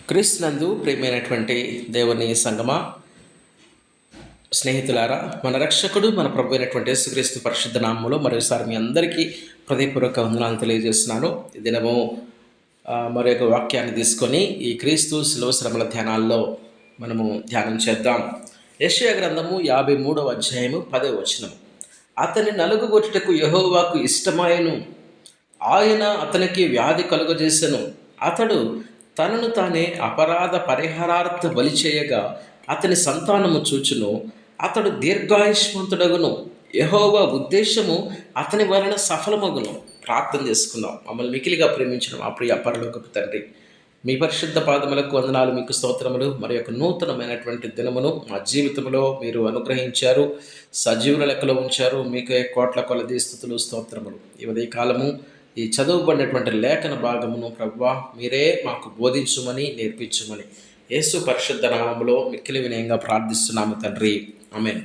క్రీస్తునందు ప్రియమైనటువంటి దేవుని సంగమా, స్నేహితులారా, మన రక్షకుడు మన ప్రభు అయినటువంటి యేసుక్రీస్తు పరిశుద్ధ నామములో మరోసారి మీ అందరికీ హృదయపూర్వక వందనాలు తెలియజేస్తున్నాను. ఈ దినము మరొక వాక్యాన్ని తీసుకొని ఈ క్రీస్తు శిలువ శ్రమల ధ్యానాల్లో మనము ధ్యానం చేద్దాం. యెషయా గ్రంథము 53వ అధ్యాయము 10వ వచనం. అతని నలుగుగొట్టుటకు యెహోవాకు ఇష్టమాయెను, ఆయన అతనికి వ్యాధి కలుగజేసెను. అతడు తనను తానే అపరాధ పరిహారార్థ బలి చేయగా అతని సంతానము చూచును. అతడు దీర్ఘాయుష్మంతుడగును, యెహోవా ఉద్దేశము అతని వలన సఫలమగును. ప్రార్థన చేసుకుందాం. మమ్మల్ని మికిలిగా ప్రేమించిన మా ప్రియ పరలోకపు తండ్రి, మీ పరిశుద్ధ పాదములకు వందనాలు, మీకు స్తోత్రములు. మరి యొక్క నూతనమైనటువంటి దినమును మా జీవితంలో మీరు అనుగ్రహించారు, సజీవుల లెక్కలో ఉంచారు. మీకే కోట్ల కొలది స్తుతులు, స్తోత్రములు. ఈ ఉదయ కాలము ఈ చదువుబడినటువంటి లేఖన భాగమును ప్రభువా మీరే మాకు బోధించుమని, నేర్పించుమని యేసు పరిశుద్ధ నామములో మిక్కిలి వినయంగా ప్రార్థిస్తున్నాము తండ్రి, ఆమేన్.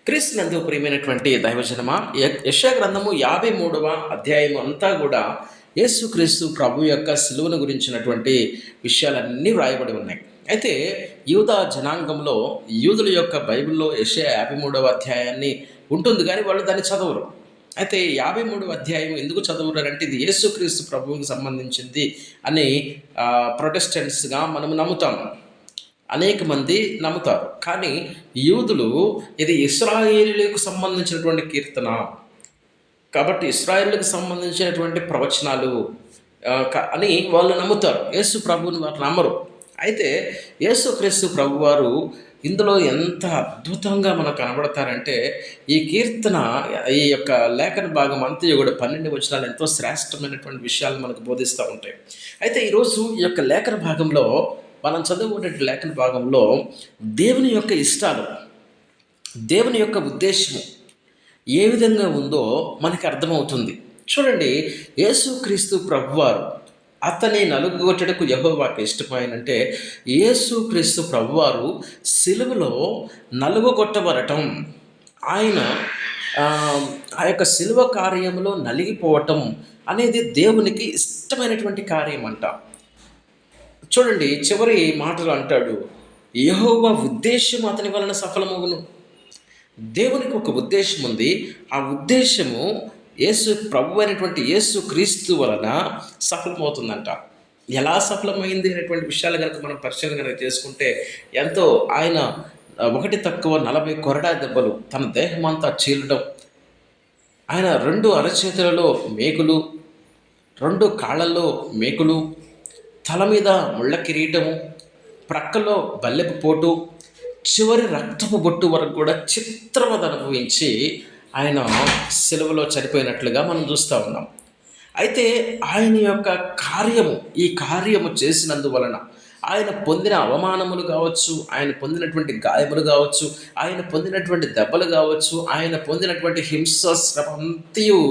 క్రీస్తునందు ప్రియమైనటువంటి దైవజనమా, యెషయా గ్రంథము 53వ అధ్యాయము అంతా కూడా యేసుక్రీస్తు ప్రభు యొక్క సిలువను గురించినటువంటి విషయాలన్నీ వ్రాయబడి ఉన్నాయి. అయితే యూదా జనాంగంలో యూదుల యొక్క బైబిల్లో యెషయా 53వ అధ్యాయాన్ని ఉంటుంది, కానీ వాళ్ళు దాన్ని చదవరు. అయితే 53వ అధ్యాయం ఎందుకు చదువుతారంటే ఇది యేసుక్రీస్తు ప్రభువుకి సంబంధించింది అని ప్రొటెస్టెంట్స్గా మనం నమ్ముతాము. అనేక మంది నమ్ముతారు, కానీ యూదులు ఇది ఇశ్రాయేలీయులకు సంబంధించినటువంటి కీర్తన కాబట్టి ఇశ్రాయేలులకు సంబంధించినటువంటి ప్రవచనాలు అని వాళ్ళు నమ్ముతారు. యేసు ప్రభువుని వారు నమ్మరు. అయితే యేసుక్రీస్తు ప్రభువారు ఇందులో ఎంత అద్భుతంగా మనకు కనబడతారంటే, ఈ కీర్తన, ఈ యొక్క లేఖన భాగం అంతా కూడా 12 వచనాలు ఎంతో శ్రేష్టమైనటువంటి విషయాలు మనకు బోధిస్తూ ఉంటాయి. అయితే ఈరోజు ఈ యొక్క లేఖన భాగంలో మనం చదువుకునే లేఖన భాగంలో దేవుని యొక్క ఇష్టాలు, దేవుని యొక్క ఉద్దేశము ఏ విధంగా ఉందో మనకి అర్థమవుతుంది. చూడండి, యేసుక్రీస్తు ప్రభువారు అతని నలుగుగొట్టడకు యెహోవాకు ఇష్టమైనంటే, యేసుక్రీస్తు ప్రభువారు సిలువలో నలుగుగొట్టబడటం, ఆయన ఆ యొక్క సిలువ కార్యంలో నలిగిపోవటం అనేది దేవునికి ఇష్టమైనటువంటి కార్యం అంట. చూడండి, చివరి మాటలు అంటాడు, యెహోవా ఉద్దేశం అతని వలన సఫలమగును. దేవునికి ఒక ఉద్దేశం ఉంది. ఆ ఉద్దేశము యేసు ప్రభు అయినటువంటి యేసు క్రీస్తు వలన సఫలమవుతుందంట. ఎలా సఫలమైంది అనేటువంటి విషయాలు కనుక మనం పరిశీలన కనుక చేసుకుంటే, ఎంతో ఆయన 1 కొరడా దెబ్బలు, తన దేహం అంతా చీలడం, ఆయన 2 అరచేతులలో మేకులు, 2 కాళ్ళల్లో మేకులు, తల మీద ముళ్ళ కిరీటము, ప్రక్కలో బల్లెపు పోటు, చివరి రక్తపు బొట్టు వరకు కూడా చిత్రవద అనుభవించి ఆయన సిలువలో చనిపోయినట్లుగా మనం చూస్తూ ఉన్నాం. అయితే ఆయన యొక్క ఈ కార్యము చేసినందువలన ఆయన పొందిన అవమానములు కావచ్చు, ఆయన పొందినటువంటి గాయములు కావచ్చు, ఆయన పొందినటువంటి దెబ్బలు కావచ్చు, ఆయన పొందినటువంటి హింస శ్రమంతయు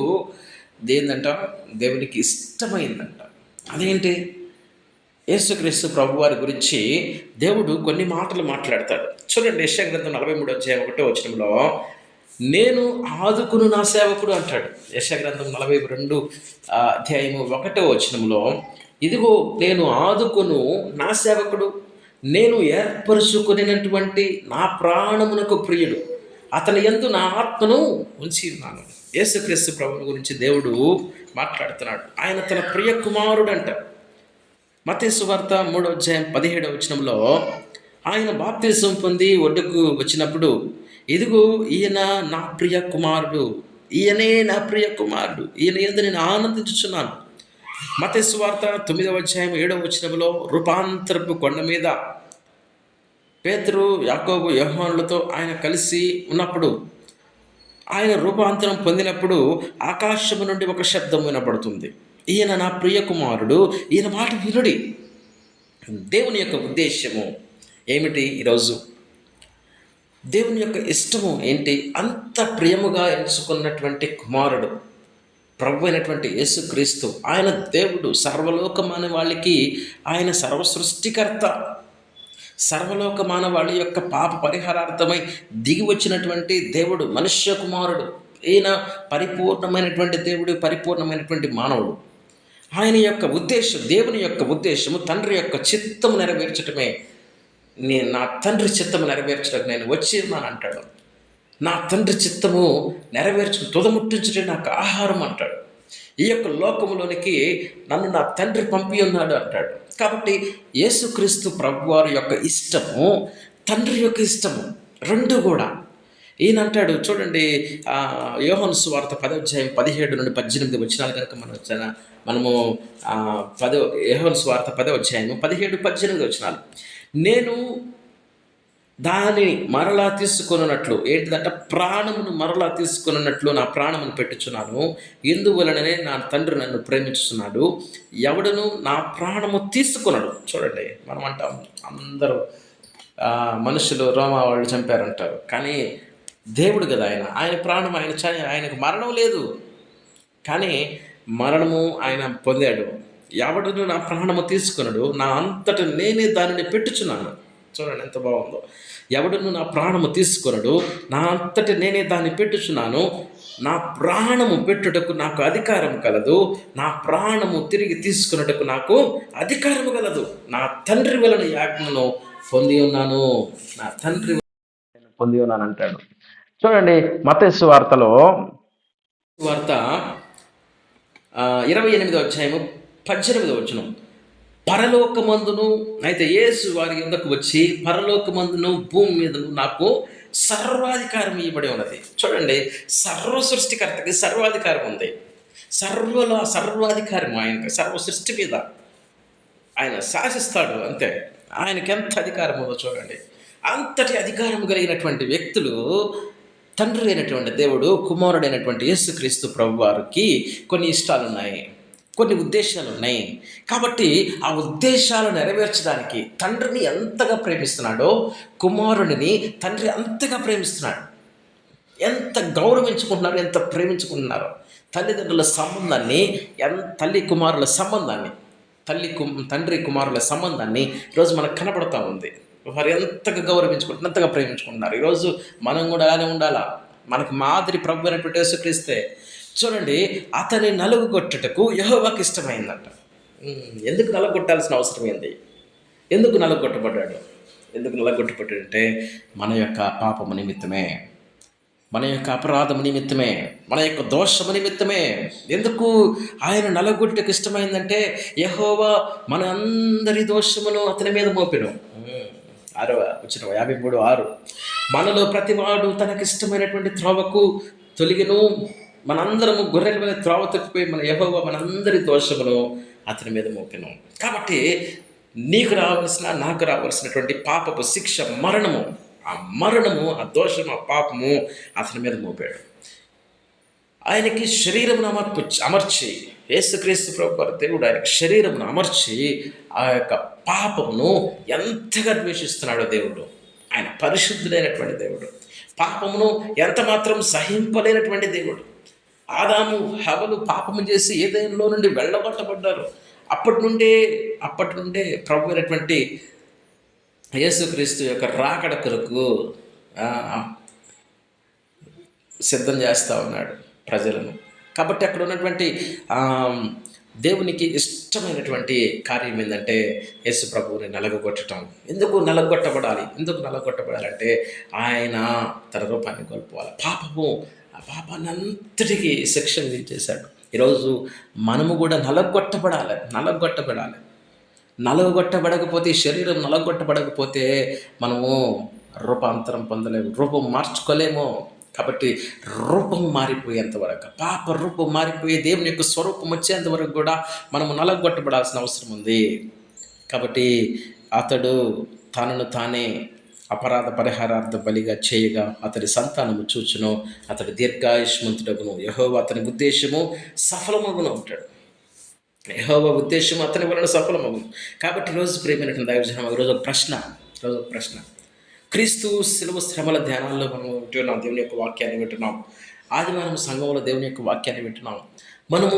దేందంట, దేవునికి ఇష్టమైందంట. అదేంటి? యేసుక్రీస్తు ప్రభువారి గురించి దేవుడు కొన్ని మాటలు మాట్లాడతాడు. చూడండి, యెషయా గ్రంథం 43వ అధ్యాయం 1వ వచనంలో, నేను ఆదుకును నా సేవకుడు అంటాడు. యెషయా గ్రంథం 42 అధ్యాయము 1వ వచనంలో, ఇదిగో నేను ఆదుకును నా సేవకుడు, నేను ఏర్పరుచుకునేటువంటి నా ప్రాణమునకు ప్రియుడు, అతని యందు నా ఆత్మను ఉంచి ఉన్నాను. యేసుక్రీస్తు ప్రభువుని గురించి దేవుడు మాట్లాడుతున్నాడు. ఆయన తన ప్రియ కుమారుడు అంట. మత్తయి సువార్త 3వ అధ్యాయం 17వ వచనంలో, ఆయన బాప్తిసం పొంది ఒడ్డుకు వచ్చినప్పుడు, ఇదిగో ఈయన నా ప్రియ కుమారుడు, ఈయనే నా ప్రియ కుమారుడు, ఈయన యందు నేను ఆనందించుచున్నాను. మత్తయి సువార్త 9వ అధ్యాయం 7వ వచనంలో, రూపాంతరపు కొండ మీద పేతురు, యాకోబు, యోహానులతో ఆయన కలిసి ఉన్నప్పుడు, ఆయన రూపాంతరం పొందినప్పుడు ఆకాశము నుండి ఒక శబ్దం వినపడుతుంది, ఈయన నా ప్రియ కుమారుడు, ఈయన మాట వినుడి. దేవుని యొక్క ఉద్దేశము ఏమిటి? ఈరోజు దేవుని యొక్క ఇష్టము ఏంటి? అంత ప్రియముగా ఎంచుకున్నటువంటి కుమారుడు ప్రభు అయినటువంటి యేసుక్రీస్తు. ఆయన దేవుడు, సర్వలోకమాన వాళ్ళకి ఆయన సర్వసృష్టికర్త. సర్వలోకమాన వాళ్ళ యొక్క పాప పరిహారార్థమై దిగి వచ్చినటువంటి దేవుడు, మనుష్య కుమారుడు. ఈయన పరిపూర్ణమైనటువంటి దేవుడు, పరిపూర్ణమైనటువంటి మానవుడు. ఆయన యొక్క ఉద్దేశం, దేవుని యొక్క ఉద్దేశము తండ్రి యొక్క చిత్తము నెరవేర్చటమే. నా తండ్రి చిత్తము నెరవేర్చడం నేను వచ్చి ఉన్నాను అంటాడు. నా తండ్రి చిత్తము నెరవేర్చుకుని తుదముట్టించడం నాకు ఆహారం అంటాడు. ఈ యొక్క లోకములోనికి నన్ను నా తండ్రి పంపి ఉన్నాడు అంటాడు. కాబట్టి యేసుక్రీస్తు ప్రభువారి యొక్క ఇష్టము, తండ్రి యొక్క ఇష్టము రెండు కూడా. ఈయన అంటాడు చూడండి, యోహాను సువార్త 10:17-18 కనుక మనము యోహాను సువార్త 10:17-18 నేను దానిని మరలా తీసుకొనున్నట్లు, ఏంటిదంటే ప్రాణమును మరలా తీసుకొనున్నట్లు నా ప్రాణమును పెట్టుచున్నాను. ఎందువలననే నా తండ్రి నన్ను ప్రేమించుతున్నాడు, ఎవడను నా ప్రాణము తీసుకున్నాడు. చూడండి, మనం అంటాం అందరూ మనుషులు రోమా వాళ్ళు చంపారంటారు, కానీ దేవుడు కదా ఆయన ప్రాణం ఆయనకు మరణం లేదు, కానీ మరణము ఆయన పొందాడు. ఎవడను నా ప్రాణము తీసుకున్నాడు, నా అంతట నేనే దానిని పెట్టుచున్నాను. చూడండి ఎంత బాగుందో. ఎవడను నా ప్రాణము తీసుకొనడు, నా అంతటి నేనే దాన్ని పెట్టుచున్నాను. నా ప్రాణము పెట్టుటకు నాకు అధికారం కలదు, నా ప్రాణము తిరిగి తీసుకున్నటకు నాకు అధికారము కలదు. నా తండ్రి వలన ఆజ్ఞను పొంది ఉన్నాను, నా తండ్రి పొంది ఉన్నాను అంటాడు. చూడండి మత్తయి సువార్తలో వార్త 28:18 పరలోకమందును, అయితే యేసు వారి యుద్ధకు వచ్చి పరలోకమందును భూమి మీదను నాకు సర్వాధికారం ఇవ్వబడి ఉన్నది. చూడండి, సర్వ సృష్టికర్తకి సర్వాధికారం ఉంది. సర్వాధికారం ఆయనకి, సర్వ సృష్టి మీద ఆయన శాసిస్తాడు. అంతే, ఆయనకి ఎంత అధికారం ఉందో చూడండి. అంతటి అధికారం కలిగినటువంటి వ్యక్తులు తండ్రి అయినటువంటి దేవుడు, కుమారుడైనటువంటి యేసుక్రీస్తు ప్రభు వారికి కొన్ని ఇష్టాలు ఉన్నాయి, కొన్ని ఉద్దేశాలు ఉన్నాయి. కాబట్టి ఆ ఉద్దేశాలు నెరవేర్చడానికి తండ్రిని ఎంతగా ప్రేమిస్తున్నాడో కుమారుడిని తండ్రి అంతగా ప్రేమిస్తున్నాడు. ఎంత గౌరవించుకుంటున్నారో, ఎంత ప్రేమించుకుంటున్నారో. తల్లిదండ్రుల సంబంధాన్ని, తండ్రి కుమారుల సంబంధాన్ని ఈరోజు మనకు కనపడతా ఉంది. వారు ఎంతగా గౌరవించుకుంటున్నారు, ఎంతగా ప్రేమించుకుంటున్నారు. ఈరోజు మనం కూడా అలానే ఉండాలా. మనకు మాదిరి ప్రభు అయినటువంటి యేసుక్రీస్తే. చూడండి, అతని నలుగుగొట్టుటకు యెహోవాకు ఇష్టమైందంట. ఎందుకు నలుగొట్టాల్సిన అవసరం ఏంది? ఎందుకు నలుగొట్టబడ్డాడు? అంటే మన యొక్క పాపము నిమిత్తమే, మన యొక్క అపరాధము నిమిత్తమే, మన యొక్క దోషము నిమిత్తమే. ఎందుకు ఆయన నలుగొట్టుటకు ఇష్టమైందంటే యెహోవా మన అందరి దోషమును అతని మీద మోపెను. 53:6 మనలో ప్రతివాడు తనకిష్టమైనటువంటి త్రోవకు తొలగిను, మనందరము గొర్రెల మీద త్రోవ తప్పిపోయి మన యెహోవా మనందరి దోషమును అతని మీద మోపెను. కాబట్టి నాకు రావాల్సినటువంటి పాపపు శిక్ష మరణము, ఆ దోషము, ఆ పాపము అతని మీద మోపాడు. ఆయనకి శరీరమును అమర్చి, యేసుక్రీస్తు ప్రభువారు దేవుడు ఆయనకి శరీరమును అమర్చి ఆ యొక్క పాపమును ఎంతగా ద్వేషిస్తున్నాడో దేవుడు. ఆయన పరిశుద్ధుడైనటువంటి దేవుడు, పాపమును ఎంత మాత్రం సహింపలేనటువంటి దేవుడు. ఆదాము హవ్వలు పాపము చేసి ఏదైనాలో నుండి వెళ్ళగొట్టబడ్డారు. అప్పటి నుండే ప్రభు అయినటువంటి యేసుక్రీస్తు యొక్క రాకడ కొరకు సిద్ధం చేస్తూ ఉన్నాడు ప్రజలను. కాబట్టి అక్కడ ఉన్నటువంటి దేవునికి ఇష్టమైనటువంటి కార్యం ఏంటంటే యేసు ప్రభువుని నలగొట్టడం. ఎందుకు నలగొట్టబడాలంటే ఆయన తన రూపాన్ని కోల్పోవాలి. ఆ పాపాన్ని అంతటికీ శిక్ష విధించేశాడు. ఈరోజు మనము కూడా నలగొట్టబడకపోతే, శరీరం నలగొట్టబడకపోతే మనము రూపాంతరం పొందలేము, రూపం మార్చుకోలేము. కాబట్టి రూపం మారిపోయేంత వరకు, పాప రూపం మారిపోయే దేవుని యొక్క స్వరూపం వచ్చేంత వరకు కూడా మనము నలగొట్టబడాల్సిన అవసరం ఉంది. కాబట్టి అతడు తనను తానే అపరాధ పరిహారార్థ బలిగా చేయగా అతడి సంతానము చూచును, అతడు దీర్ఘాయుష్మంతుడగును, యెహోవా అతని ఉద్దేశము సఫలమగును అంటాడు. యెహోవా ఉద్దేశము అతని వలన సఫలమగును. కాబట్టి ఈరోజు ప్రియమైనటువంటి దైవజనం, ఈరోజు ఒక ప్రశ్న. క్రీస్తు శిలువ శ్రమల ధ్యానాల్లో మనం వింటున్నాం, దేవుని యొక్క వాక్యాన్ని వింటున్నాం. ఆదివారం సంఘంలో దేవుని యొక్క వాక్యాన్ని వింటున్నాం. మనము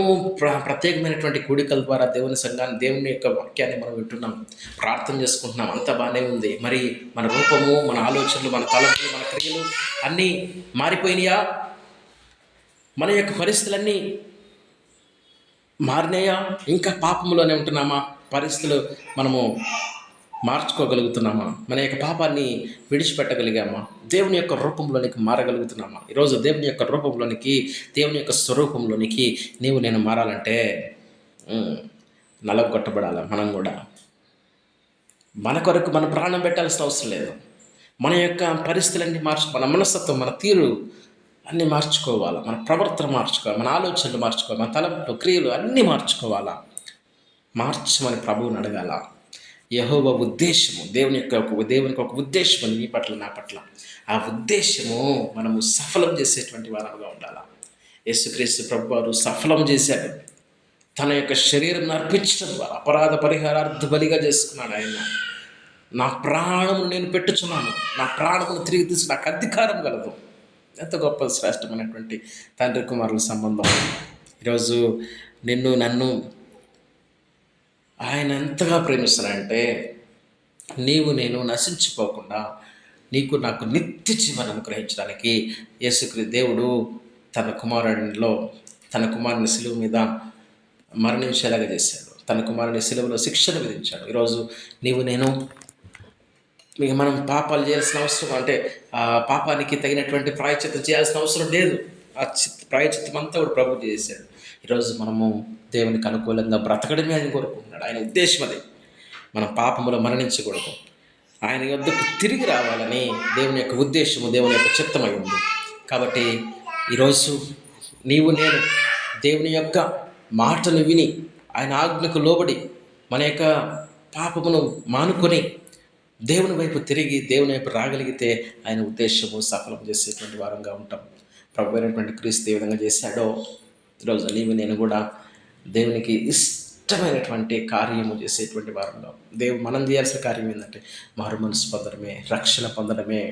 ప్రత్యేకమైనటువంటి కూడికల ద్వారా దేవుని యొక్క వాక్యాన్ని మనం వింటున్నాం, ప్రార్థన చేసుకుంటున్నాం. అంతా బాగానే ఉంది. మరి మన రూపము, మన ఆలోచనలు, మన తలంపులు, మన క్రియలు అన్నీ మారిపోయినాయా? మన యొక్క పరిస్థితులన్నీ మారినాయా? ఇంకా పాపంలోనే ఉంటున్నామా? పరిస్థితులు మనము మార్చుకోగలుగుతున్నామా? మన యొక్క పాపాన్ని విడిచిపెట్టగలిగామా? దేవుని యొక్క రూపంలోనికి మారగలుగుతున్నామా? ఈరోజు దేవుని యొక్క రూపంలోనికి, దేవుని యొక్క స్వరూపంలోనికి నేను మారాలంటే ఉమ్, నలగొట్టబడాలి. మనం కూడా మన కొరకు మన ప్రాణం పెట్టాల్సిన అవసరం లేదు. మన యొక్క పరిస్థితులన్నీ మన మనస్తత్వం, మన తీరు అన్నీ మార్చుకోవాలా. మన ప్రవర్తన మార్చుకోవాలి, మన ఆలోచనలు మార్చుకోవాలి, మన తలంపులు, క్రియలు అన్నీ మార్చుకోవాలా. మార్చమని ప్రభువుని అడగాల. యెహోవా ఉద్దేశము, దేవునికి ఒక ఉద్దేశం ఉంది నీ పట్ల, నా పట్ల. ఆ ఉద్దేశము మనము సఫలం చేసేటువంటి వారముగా ఉండాలి. యేసుక్రీస్తు ప్రభువారు సఫలం చేశాడు. తన యొక్క శరీరం అర్పించడం ద్వారా అపరాధ పరిహారార్థ బలిగా చేసుకున్నాడు. ఆయన నా ప్రాణమును నేను పెట్టుచున్నాను, నా ప్రాణమును తిరిగి తీసి నాకు అధికారం కలదు. ఎంత గొప్ప శ్రేష్టమైనటువంటి తండ్రి కుమారుల సంబంధం. ఈరోజు నన్ను ఆయన ఎంతగా ప్రేమిస్తున్నాడంటే, నేను నశించిపోకుండా నాకు నిత్య జీవనం అనుగ్రహించడానికి యేసుక్రీస్తు దేవుడు తన కుమారుని సిలువ మీద మరణించేలాగా చేశాడు. తన కుమారుని సిలువలో శిక్షను విధించాడు. ఈరోజు నేను మనం పాపాలు చేయాల్సిన అవసరం, అంటే ఆ పాపానికి తగినటువంటి ప్రాయశ్చిత్తం చేయాల్సిన అవసరం లేదు. ఆ ప్రాయశ్చిత్తం అంతా కూడా ప్రభు చేశాడు. ఈరోజు మనము దేవునికి అనుకూలంగా బ్రతకడమే ఆయన కోరుకుంటున్నాడు. ఆయన ఉద్దేశం అది. మనం పాపములో మరణించకూడదు, ఆయన యొద్దకు తిరిగి రావాలని దేవుని యొక్క ఉద్దేశము, దేవుని యొక్క చిత్తమై ఉంది. కాబట్టి ఈరోజు నేను దేవుని యొక్క మాటను విని, ఆయన ఆజ్ఞకు లోబడి, మన యొక్క పాపమును మానుకొని దేవుని వైపు తిరిగి దేవుని వైపు రాగలిగితే ఆయన ఉద్దేశము సఫలం చేసేటువంటి వారంగా ఉంటాం. ప్రభు అయినటువంటి క్రీస్తు ఏ విధంగా చేశాడో ఈరోజు నేను కూడా దేవునికి ఇష్టమైనటువంటి కార్యము చేసేటువంటి వారంగా. మనం చేయాల్సిన కార్యం ఏంటంటే మారు మనసు పొందడమే, రక్షణ పొందడమే,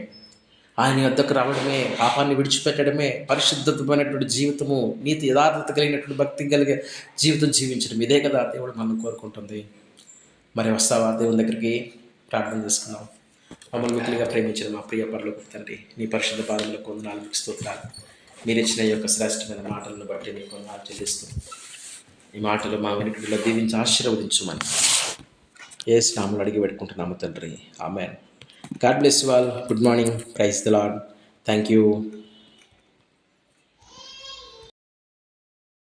ఆయన యొద్దకు రావడమే, పాపాన్ని విడిచిపెట్టడమే, పరిశుద్ధమైనటువంటి జీవితము, నీతి యథార్థత కలిగినటువంటి భక్తి కలిగే జీవితం జీవించడం. ఇదే కదా దేవుడు మనం కోరుకుంటుంది. మరి వస్తావా దేవుని దగ్గరికి? ప్రార్థన చేసుకున్నాం. మమ్మల్ని మిక్కిలిగా ప్రేమించిన మా ప్రియ పరలోకపు తండ్రి, నీ పరిశుద్ధ పాదములకు వందనాలు, మీకు స్తోత్రాలు. మీరు ఇచ్చిన ఈ యొక్క శ్రేష్టమైన మాటలను బట్టి మీకు వందనాలు చెల్లిస్తూ, ఈ మాటలు మా వెనుకడిలో దీవించి ఆశీర్వదించుమని యేసు నామములో అడిగి పెట్టుకుంటున్నాము తండ్రి. Amen. God bless you all. Good morning. Praise the Lord. Thank you.